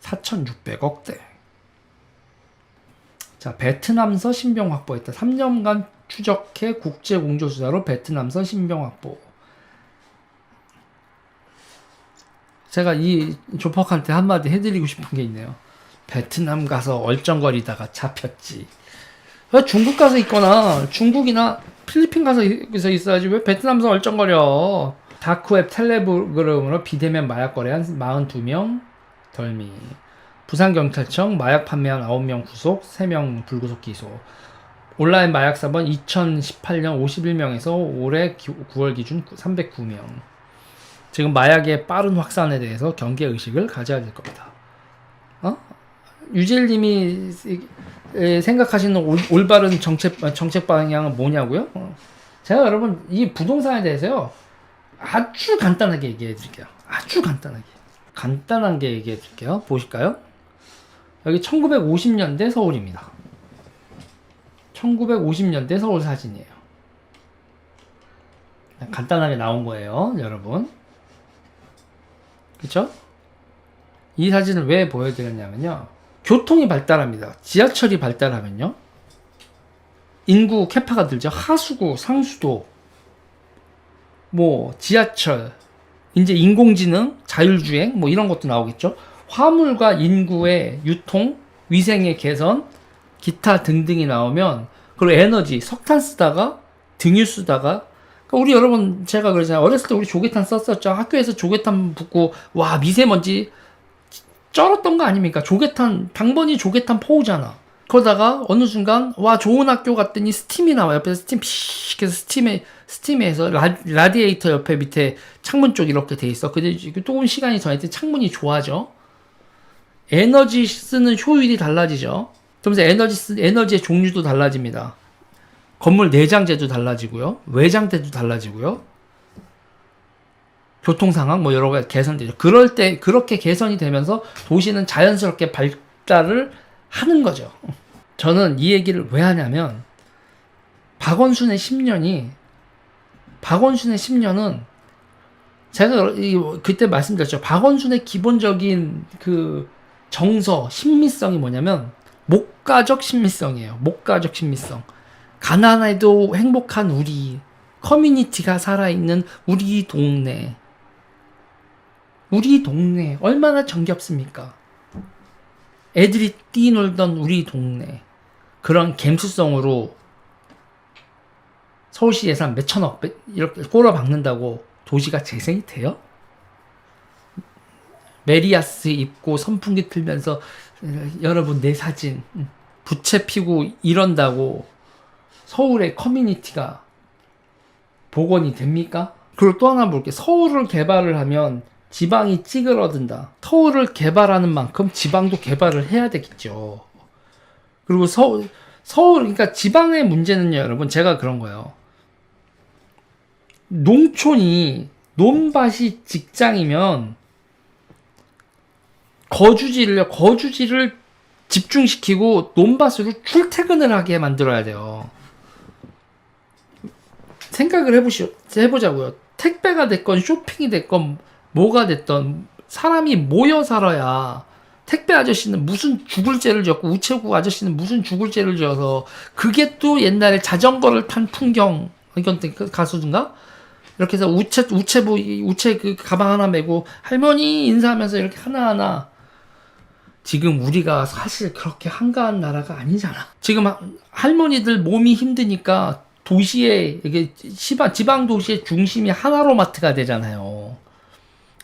4,600억대. 자, 베트남서 신병 확보했다. 3년간 추적해 국제 공조수사로 베트남서 신병 확보. 제가 이 조폭한테 한마디 해드리고 싶은 게 있네요. 베트남 가서 얼쩡거리다가 잡혔지. 왜 중국 가서 있거나 중국이나 필리핀 가서 있어야지 왜 베트남에서 얼쩡거려. 다크웹 텔레그램으로 비대면 마약 거래한 42명 덜미. 부산경찰청 마약 판매한 9명 구속, 3명 불구속 기소. 온라인 마약 사범 2018년 51명에서 올해 9월 기준 309명. 지금 마약의 빠른 확산에 대해서 경계 의식을 가져야 될 겁니다. 유젤님이 생각하시는 올바른 정책 방향은 뭐냐고요? 제가 여러분 이 부동산에 대해서요 아주 간단하게 얘기해 드릴게요. 아주 간단하게 얘기해 드릴게요. 보실까요? 여기 1950년대 서울입니다. 1950년대 서울 사진이에요. 간단하게 나온 거예요, 여러분. 그쵸? 이 사진을 왜 보여드렸냐면요. 교통이 발달합니다. 지하철이 발달하면요. 인구 캐파가 들죠. 하수구, 상수도, 지하철, 이제 인공지능, 자율주행, 이런 것도 나오겠죠. 화물과 인구의 유통, 위생의 개선, 기타 등등이 나오면, 그리고 에너지, 석탄 쓰다가, 등유 쓰다가, 우리 여러분, 제가 그러잖아요. 어렸을 때 우리 조개탄 썼었죠. 학교에서 조개탄 붓고, 와, 미세먼지 쩔었던 거 아닙니까? 조개탄, 당번이 조개탄 포우잖아. 그러다가 어느 순간, 와, 좋은 학교 갔더니 스팀이 나와. 옆에서 스팀 피익 해서 스팀에서 라디에이터 옆에 밑에 창문 쪽 이렇게 돼 있어. 근데 조금 시간이 지났더니 창문이 좋아져. 에너지 쓰는 효율이 달라지죠. 그러면서 에너지의 종류도 달라집니다. 건물 내장재도 달라지고요. 외장재도 달라지고요. 교통 상황 여러 가지 개선되죠. 그럴 때 그렇게 개선이 되면서 도시는 자연스럽게 발달을 하는 거죠. 저는 이 얘기를 왜 하냐면 박원순의 10년은 제가 그때 말씀드렸죠. 박원순의 기본적인 그 정서, 신미성이 뭐냐면 목가적 신미성이에요. 목가적 신미성. 가난해도 행복한 우리, 커뮤니티가 살아있는 우리 동네 얼마나 정겹습니까? 애들이 뛰놀던 우리 동네. 그런 감수성으로 서울시 예산 몇천억 이렇게 꼬라박는다고 도시가 재생이 돼요? 메리아스 입고 선풍기 틀면서 여러분 내 사진 부채 피고 이런다고 서울의 커뮤니티가 복원이 됩니까? 그리고 또 하나 볼게요. 서울을 개발을 하면 지방이 찌그러든다. 서울을 개발하는 만큼 지방도 개발을 해야 되겠죠. 그리고 서울, 그러니까 지방의 문제는요, 여러분, 제가 그런 거예요. 농촌이, 논밭이 직장이면, 거주지를 집중시키고 논밭으로 출퇴근을 하게 만들어야 돼요. 생각을 해보자고요. 택배가 됐건, 쇼핑이 됐건, 뭐가 됐던 사람이 모여 살아야 택배 아저씨는 무슨 죽을 죄를 지었고 우체국 아저씨는 무슨 죽을 죄를 지어서 그게 또 옛날에 자전거를 탄 풍경 이건 그 가수인가? 이렇게 해서 우체 그 가방 하나 메고 할머니 인사하면서 이렇게 하나하나 지금 우리가 사실 그렇게 한가한 나라가 아니잖아. 지금 할머니들 몸이 힘드니까 도시에 이게 지방 도시의 중심이 하나로마트가 되잖아요.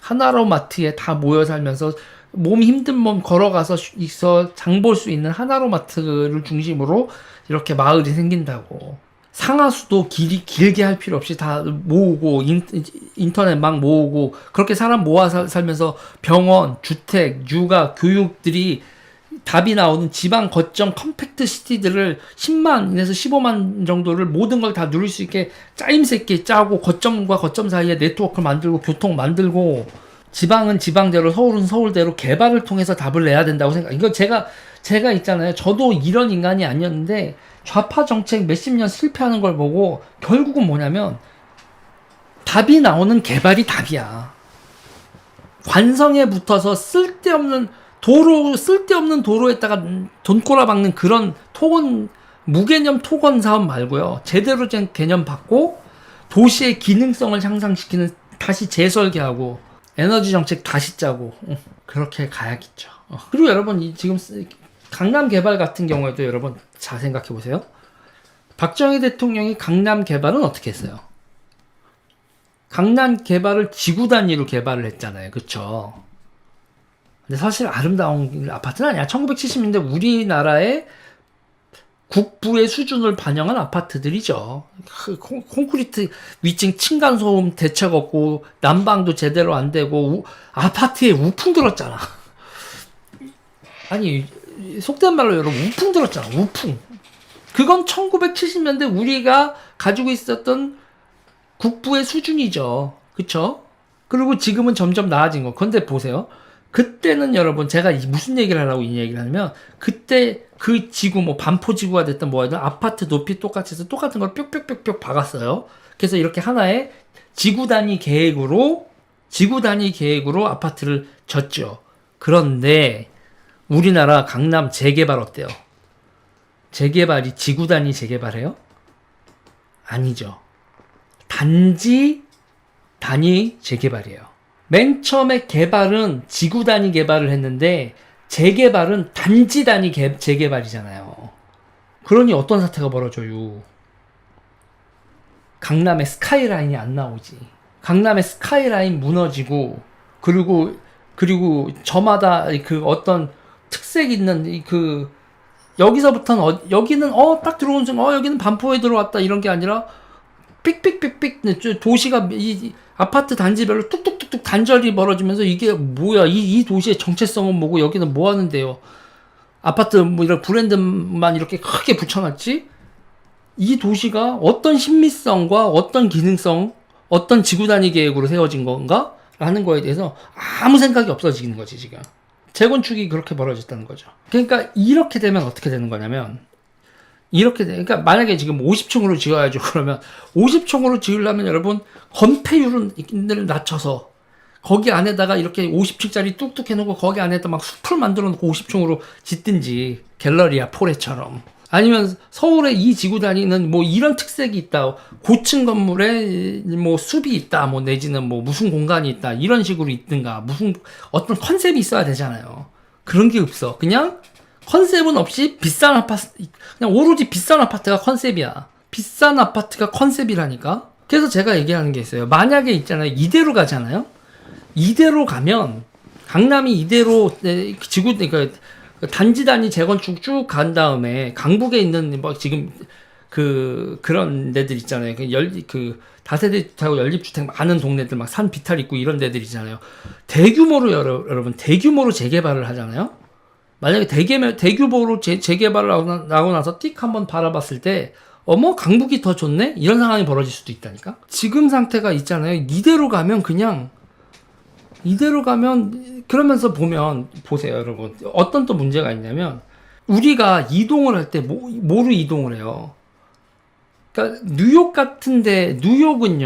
하나로마트에 다 모여 살면서 몸이 힘든 몸 걸어가서 장 볼 수 있는 하나로마트를 중심으로 이렇게 마을이 생긴다고. 상하수도 길게 할 필요 없이 다 모으고 인터넷 막 모으고 그렇게 사람 모아 살면서 병원, 주택, 육아, 교육들이 답이 나오는 지방 거점 컴팩트 시티들을 10만에서 15만 정도를 모든 걸 다 누릴 수 있게 짜임새 있게 짜고 거점과 거점 사이에 네트워크를 만들고 교통 만들고 지방은 지방대로 서울은 서울대로 개발을 통해서 답을 내야 된다고 생각. 이거 제가 있잖아요. 저도 이런 인간이 아니었는데 좌파 정책 몇십 년 실패하는 걸 보고 결국은 뭐냐면 답이 나오는 개발이 답이야. 관성에 붙어서 쓸데없는 도로, 쓸데없는 도로에다가 돈꼬라 박는 그런 무개념 토건 사업 말고요. 제대로 된 개념 받고 도시의 기능성을 향상시키는, 다시 재설계하고 에너지 정책 다시 짜고 그렇게 가야겠죠. 그리고 여러분 지금 강남 개발 같은 경우에도 여러분 잘 생각해 보세요. 박정희 대통령이 강남 개발은 어떻게 했어요? 강남 개발을 지구 단위로 개발을 했잖아요. 그쵸? 근데 사실 아름다운 아파트는 아니야. 1970년대 우리나라의 국부의 수준을 반영한 아파트들이죠. 콘크리트 위층 층간소음 대책 없고 난방도 제대로 안 되고 아파트에 우풍 들었잖아. 아니 속된 말로 여러분 우풍 들었잖아. 우풍. 그건 1970년대 우리가 가지고 있었던 국부의 수준이죠. 그쵸? 그리고 지금은 점점 나아진 거. 근데 보세요. 그때는 여러분 제가 무슨 얘기를 하려고 이 얘기를 하냐면 그때 그 지구 뭐 반포지구가 됐든 뭐든 아파트 높이 똑같이 해서 똑같은 걸 뾱뾱뾱뾱 박았어요. 그래서 이렇게 하나의 지구 단위 계획으로 아파트를 졌죠. 그런데 우리나라 강남 재개발 어때요? 재개발이 지구 단위 재개발해요? 아니죠. 단지 단위 재개발이에요. 맨 처음에 개발은 지구 단위 개발을 했는데 재개발은 단지 단위 재개발이잖아요. 그러니 어떤 사태가 벌어져요? 강남의 스카이라인이 안 나오지. 강남의 스카이라인 무너지고 그리고 저마다 그 어떤 특색 있는 그 여기서부터는 여기는 딱 들어오는 순간 여기는 반포에 들어왔다 이런 게 아니라 삑삑삑삑 도시가 이 아파트 단지별로 뚝뚝뚝뚝 단절이 벌어지면서 이게 뭐야 이 도시의 정체성은 뭐고 여기는 뭐 하는데요? 아파트 뭐 이런 브랜드만 이렇게 크게 붙여놨지? 이 도시가 어떤 신미성과 어떤 기능성, 어떤 지구 단위 계획으로 세워진 건가? 라는 거에 대해서 아무 생각이 없어지는 거지 지금. 재건축이 그렇게 벌어졌다는 거죠. 그러니까 이렇게 되면 어떻게 되는 거냐면 그러니까 만약에 지금 50층으로 지어야죠. 그러면 50층으로 지으려면 여러분 건폐율을 낮춰서 거기 안에다가 이렇게 50층짜리 뚝뚝 해놓고 거기 안에다 막 숲을 만들어 놓고 50층으로 짓든지 갤러리아 포레처럼, 아니면 서울의 이 지구 단위는 뭐 이런 특색이 있다, 고층 건물에 뭐 숲이 있다, 뭐 내지는 뭐 무슨 공간이 있다 이런 식으로 있든가 무슨 어떤 컨셉이 있어야 되잖아요. 그런 게 없어. 그냥 컨셉은 없이 비싼 아파트, 그냥 오로지 비싼 아파트가 컨셉이야. 비싼 아파트가 컨셉이라니까. 그래서 제가 얘기하는 게 있어요. 만약에 있잖아요. 이대로 가잖아요. 이대로 가면 강남이 이대로 지구 그러니까 단지 단위 재건축 쭉 간 다음에 강북에 있는 뭐 지금 그런 데들 있잖아요. 다세대 주택하고 연립주택 많은 동네들 막 산 비탈 있고 이런 데들 있잖아요. 대규모로 여러분 대규모로 재개발을 하잖아요. 만약에 대규모로 재개발을 하고 나서 띡 한번 바라봤을 때 강북이 더 좋네? 이런 상황이 벌어질 수도 있다니까. 지금 상태가 있잖아요. 이대로 가면 그러면서 보세요 여러분. 어떤 또 문제가 있냐면 우리가 이동을 할 때 뭐로 이동을 해요? 그러니까 뉴욕은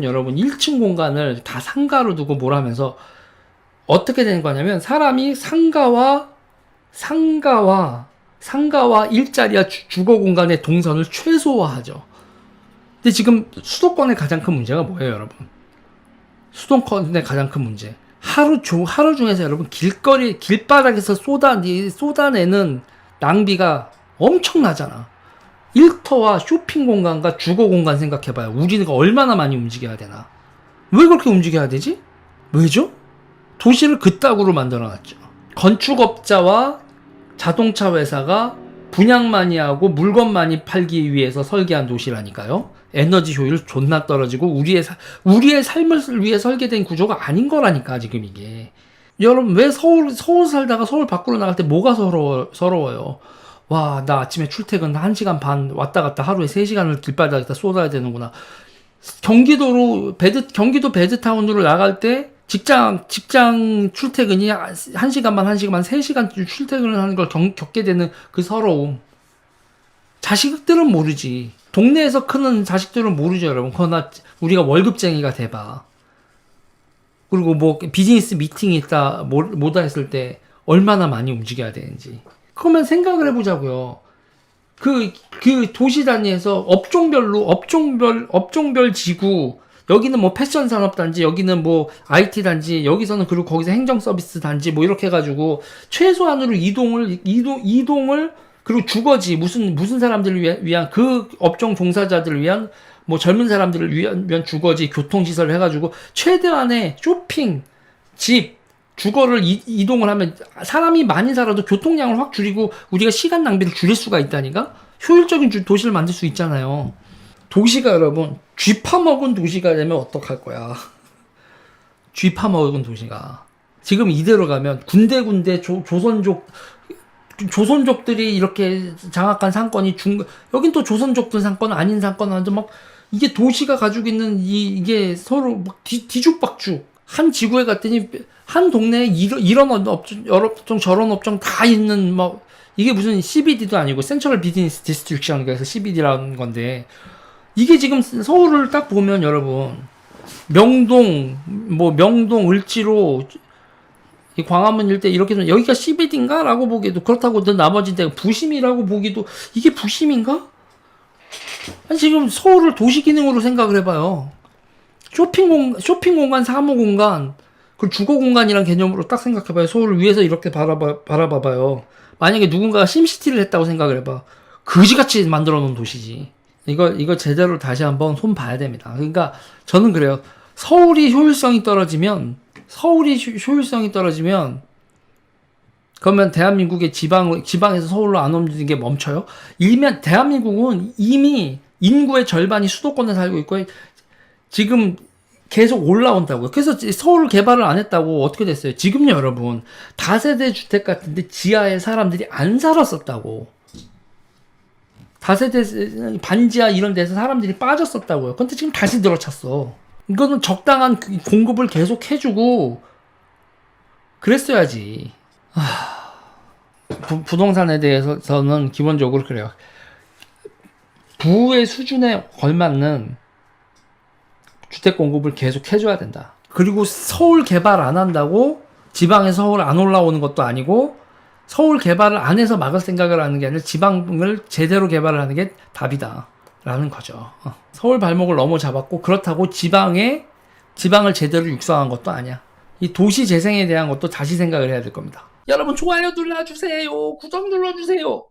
여러분 1층 공간을 다 상가로 두고 하면서 어떻게 되는 거냐면 사람이 상가와 일자리와 주거 공간의 동선을 최소화하죠. 근데 지금 수도권의 가장 큰 문제가 뭐예요, 여러분? 수도권의 가장 큰 문제. 하루 중에서 여러분 길바닥에서 쏟아내는 낭비가 엄청나잖아. 일터와 쇼핑 공간과 주거 공간 생각해봐요. 우리가 얼마나 많이 움직여야 되나? 왜 그렇게 움직여야 되지? 왜죠? 도시를 그따구로 만들어놨죠. 건축업자와 자동차 회사가 분양 많이 하고 물건 많이 팔기 위해서 설계한 도시라니까요. 에너지 효율 존나 떨어지고 우리의 삶을 위해 설계된 구조가 아닌 거라니까 지금 이게. 여러분 왜 서울 살다가 서울 밖으로 나갈 때 뭐가 서러워요? 와, 나 아침에 출퇴근 1시간 반 왔다 갔다 하루에 3시간을 길바닥에다 쏟아야 되는구나. 경기도 베드타운으로 나갈 때 직장 출퇴근이 1시간 반 3시간 출퇴근을 하는 걸 겪게 되는 그 서러움. 자식들은 모르지. 동네에서 크는 자식들은 모르죠, 여러분. 그러나 우리가 월급쟁이가 돼봐. 그리고 뭐 비즈니스 미팅이 있다 뭐다 했을 때 얼마나 많이 움직여야 되는지. 그러면 생각을 해보자고요. 그 도시 단위에서 업종별 지구, 여기는 뭐 패션 산업 단지, 여기는 뭐 IT 단지, 여기서는 그리고 거기서 행정 서비스 단지, 뭐 이렇게 해가지고 최소한으로 이동을 그리고 주거지, 무슨 사람들을 위한 그 업종 종사자들을 위한 뭐 젊은 사람들을 위한 주거지, 교통시설을 해가지고 최대한의 쇼핑, 집, 주거를 이동을 하면 사람이 많이 살아도 교통량을 확 줄이고 우리가 시간 낭비를 줄일 수가 있다니까? 효율적인 도시를 만들 수 있잖아요. 도시가 여러분, 쥐 파먹은 도시가 되면 어떡할 거야. 쥐 파먹은 도시가. 지금 이대로 가면 군데군데 조선족들이 이렇게 장악한 상권이 여긴 또 조선족들 상권 아닌 상권 하는데 막 이게 도시가 가지고 있는 이게 서로 막 뒤죽박죽. 한 지구에 갔더니 한 동네에 이런 업종, 저런 업종 다 있는 막 이게 무슨 CBD도 아니고 센트럴 비즈니스 디스트릭션, 그래서 CBD라는 건데 이게 지금 서울을 딱 보면 여러분 명동, 을지로, 이 광화문 일대 이렇게 되면 여기가 CBD인가? 라고 보기에도 그렇다고 나머지 데가 부심이라고 보기도 이게 부심인가? 아니 지금 서울을 도시 기능으로 생각을 해봐요. 쇼핑 공간, 사무 공간, 그 주거 공간이란 개념으로 딱 생각해봐요. 서울을 위에서 이렇게 바라봐봐요. 만약에 누군가가 심시티를 했다고 생각을 해봐. 그지같이 만들어 놓은 도시지. 이거 제대로 다시 한번 손 봐야 됩니다. 그러니까 저는 그래요. 서울이 효율성이 떨어지면 그러면 대한민국의 지방에서 서울로 안 옮기는 게 멈춰요? 일면 대한민국은 이미 인구의 절반이 수도권에 살고 있고 지금 계속 올라온다고요. 그래서 서울 개발을 안 했다고 어떻게 됐어요? 지금요, 여러분. 다세대 주택 같은데 지하에 사람들이 안 살았었다고. 다세대 반지하 이런 데서 사람들이 빠졌었다고요. 근데 지금 다시 들어찼어. 이거는 적당한 공급을 계속 해주고 그랬어야지. 부동산에 대해서는 기본적으로 그래요. 부의 수준에 걸맞는 주택 공급을 계속 해줘야 된다. 그리고 서울 개발 안 한다고 지방에 서울 안 올라오는 것도 아니고 서울 개발을 안 해서 막을 생각을 하는 게 아니라 지방을 제대로 개발을 하는 게 답이다 라는 거죠. 서울 발목을 넘어 잡았고 그렇다고 지방을 제대로 육성한 것도 아니야. 이 도시 재생에 대한 것도 다시 생각을 해야 될 겁니다. 여러분 좋아요 눌러주세요. 구독 눌러주세요.